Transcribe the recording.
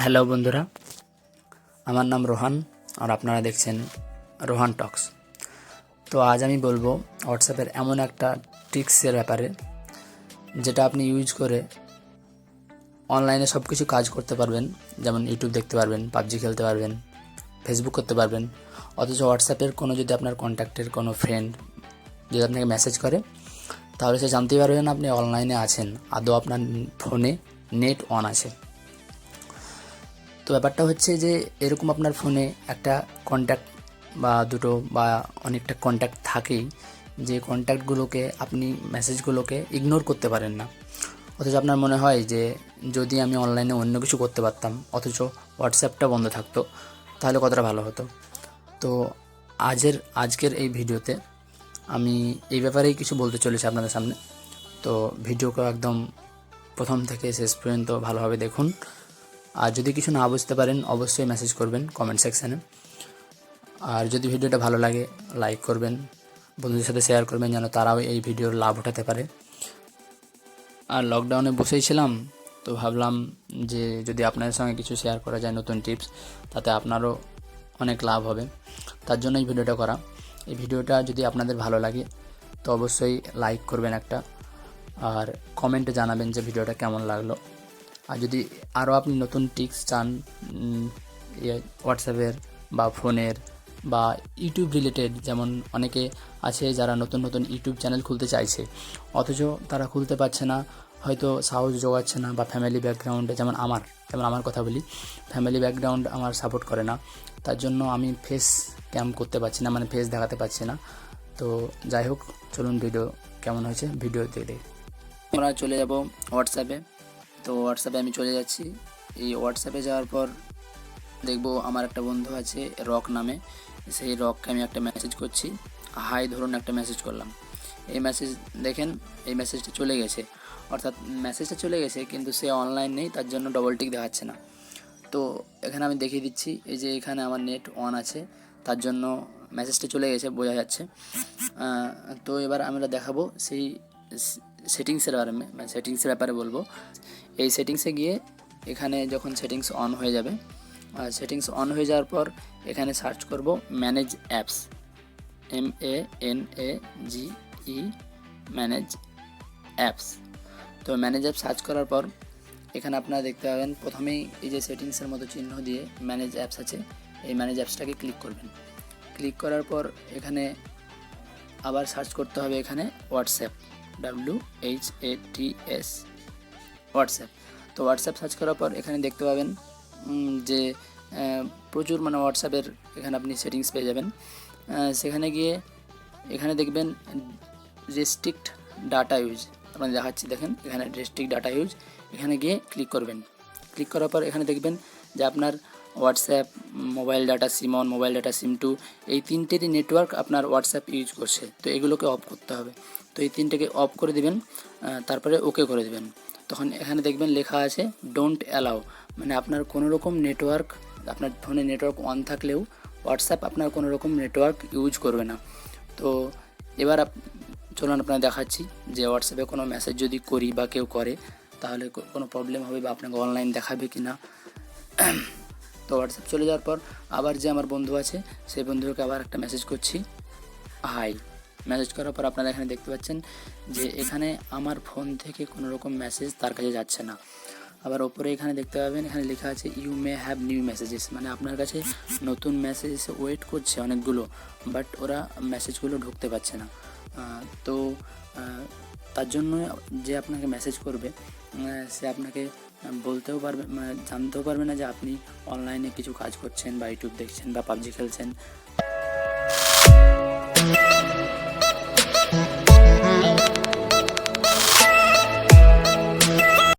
Hello বন্ধুরা, আমার নাম রোহান আর আপনারা দেখছেন রোহান টক্স। তো আজ আমি বলবো হোয়াটসঅ্যাপের এমন একটা ট্রিক্সের ব্যাপারে যেটা আপনি ইউজ করে অনলাইনে সব কিছু কাজ করতে পারবেন। যেমন ইউটিউব দেখতে পারবেন, পাবজি খেলতে পারবেন, ফেসবুক করতে পারবেন। অথচ হোয়াটসঅ্যাপের কোনো যদি আপনার কন্ট্যাক্টের কোনো ফ্রেন্ড যদি আপনাকে মেসেজ করে, তাহলে সে জানতেই পারবে না আপনি অনলাইনে আছেন, আদৌ আপনার ফোনে নেট অন আছে। তো ব্যাপারটা হচ্ছে যে এরকম আপনার ফোনে একটা কন্ট্যাক্ট বা দুটো বা অনেকটা কন্ট্যাক্ট থাকেই, যে কন্ট্যাক্টগুলোকে আপনি মেসেজগুলোকে ইগনোর করতে পারেন না। অথচ আপনার মনে হয় যে যদি আমি অনলাইনে অন্য কিছু করতে পারতাম, অথচ হোয়াটসঅ্যাপটা বন্ধ থাকতো, তাহলে কতটা ভালো হতো। তো আজকের এই ভিডিওতে আমি এই ব্যাপারেই কিছু বলতে চলেছি আপনাদের সামনে। তো ভিডিওকে একদম প্রথম থেকে শেষ পর্যন্ত ভালোভাবে দেখুন। আর যদি কিছু না বুঝতে পারেন অবশ্যই মেসেজ করবেন কমেন্ট সেকশানে। আর যদি ভিডিওটা ভালো লাগে লাইক করবেন, বন্ধুদের সাথে শেয়ার করবেন যেন তারাও এই ভিডিওর লাভ উঠাতে পারে। আর লকডাউনে বসেই ছিলাম, তো ভাবলাম যে যদি আপনাদের সঙ্গে কিছু শেয়ার করা যায় নতুন টিপস, তাতে আপনারও অনেক লাভ হবে। তার জন্য এই ভিডিওটা করা। এই ভিডিওটা যদি আপনাদের ভালো লাগে তো অবশ্যই লাইক করবেন একটা, আর কমেন্টে জানাবেন যে ভিডিওটা কেমন লাগলো। আর যদি আরও আপনি নতুন টিপস চান হোয়াটসঅ্যাপের বা ফোনের বা ইউটিউব রিলেটেড, যেমন অনেকে আছে যারা নতুন নতুন ইউটিউব চ্যানেল খুলতে চাইছে, অথচ তারা খুলতে পারছে না, হয়তো সাহস জোগাচ্ছে না, বা ফ্যামিলি ব্যাকগ্রাউন্ডে, যেমন আমার কথা বলি, ফ্যামিলি ব্যাকগ্রাউন্ড আমার সাপোর্ট করে না, তার জন্য আমি ফেস ক্যাম করতে পারছি না, মানে ফেস দেখাতে পারছি না। তো যাই হোক, চলুন ভিডিও কেমন হয়েছে ভিডিও দেখে আমরা চলে যাব হোয়াটসঅ্যাপে। তো হোয়াটসঅ্যাপে আমি চলে যাচ্ছি। এই হোয়াটসঅ্যাপে যাওয়ার পর দেখব আমার একটা বন্ধু আছে রক নামে, সেই রককে আমি একটা মেসেজ করছি, হাই ধরুন একটা মেসেজ করলাম। এই মেসেজ দেখেন, এই মেসেজটা চলে গেছে, অর্থাৎ মেসেজটা চলে গেছে কিন্তু সে অনলাইন নেই, তার জন্য ডবল টিক দেখাচ্ছে না। তো এখানে আমি দেখিয়ে দিচ্ছি, এই যে এখানে আমার নেট অন আছে, তার জন্য মেসেজটা চলে গেছে বোঝা যাচ্ছে। তো এবার আমরা দেখাবো সেই সেটিংসের ব্যাপারে বলবো। এই সেটিংসে গিয়ে এখানে যখন সেটিংস অন হয়ে যাবে, সেটিংস অন হয়ে যাওয়ার পর এখানে সার্চ করব manage apps, MANAGE manage apps. তো ম্যানেজ অ্যাপ সার্চ করার পর এখানে আপনারা দেখতে পাবেন প্রথমেই এই যে সেটিংসের মতো চিহ্ন দিয়ে ম্যানেজ অ্যাপস আছে, এই ম্যানেজ অ্যাপসটাকে ক্লিক করবেন। ক্লিক করার পর এখানে আবার সার্চ করতে হবে এখানে হোয়াটসঅ্যাপ, WHATS, হোয়াটসঅ্যাপ। তো হোয়াটসঅ্যাপ সার্চ করার পর এখানে দেখতে পাবেন যে প্রচুর মানে হোয়াটসঅ্যাপের এখানে আপনি সেটিংস পেয়ে যাবেন। সেখানে গিয়ে এখানে দেখবেন রেস্ট্রিক্ট ডাটা ইউজ, আপনাদের দেখাচ্ছি, দেখেন এখানে রেস্ট্রিক্ট ডাটা ইউজ, এখানে গিয়ে ক্লিক করবেন। ক্লিক করার পর এখানে দেখবেন যে আপনার WhatsApp, mobile data SIM one, mobile data SIM two, এই তিনটেরই নেটওয়ার্ক আপনার হোয়াটসঅ্যাপ ইউজ করছে, তো এগুলোকে অফ করতে হবে। তো এই তিনটেকে অফ করে দেবেন, তারপরে ওকে করে দেবেন। তখন এখানে দেখবেন লেখা আছে ডোন্ট অ্যালাউ, মানে আপনার কোনো রকম নেটওয়ার্ক, আপনার ফোনে নেটওয়ার্ক অন থাকলেও হোয়াটসঅ্যাপ আপনার কোনো রকম নেটওয়ার্ক ইউজ করবে না। তো এবার চলুন আপনার দেখাচ্ছি যে হোয়াটসঅ্যাপে কোনো মেসেজ যদি করি বা কেউ করে তাহলে কোনো প্রবলেম হবে বা আপনাকে অনলাইন দেখাবে কি না। তো হোয়াটসঅ্যাপ চলে যাওয়ার পর আবার যে আমার বন্ধু আছে সেই বন্ধুকে আবার একটা মেসেজ করছি, হাই। মেসেজ করার পর আপনারা এখানে দেখতে পাচ্ছেন যে এখানে আমার ফোন থেকে কোনো রকম মেসেজ তার কাছে যাচ্ছে না। আবার ওপরে এখানে দেখতে পাবেন এখানে লেখা আছে you may have new messages, মানে আপনার কাছে নতুন মেসেজ এসে ওয়েট করছে অনেকগুলো, বাট ওরা মেসেজগুলো ঢুকতে পারছে না। তো তার জন্য যে আপনাকে মেসেজ করবে সে আপনাকে বলতেও পারবে, মানে জানতেও পারবে না যে আপনি অনলাইনে কিছু কাজ করছেন বা ইউটিউব দেখছেন বা পাবজি খেলছেন,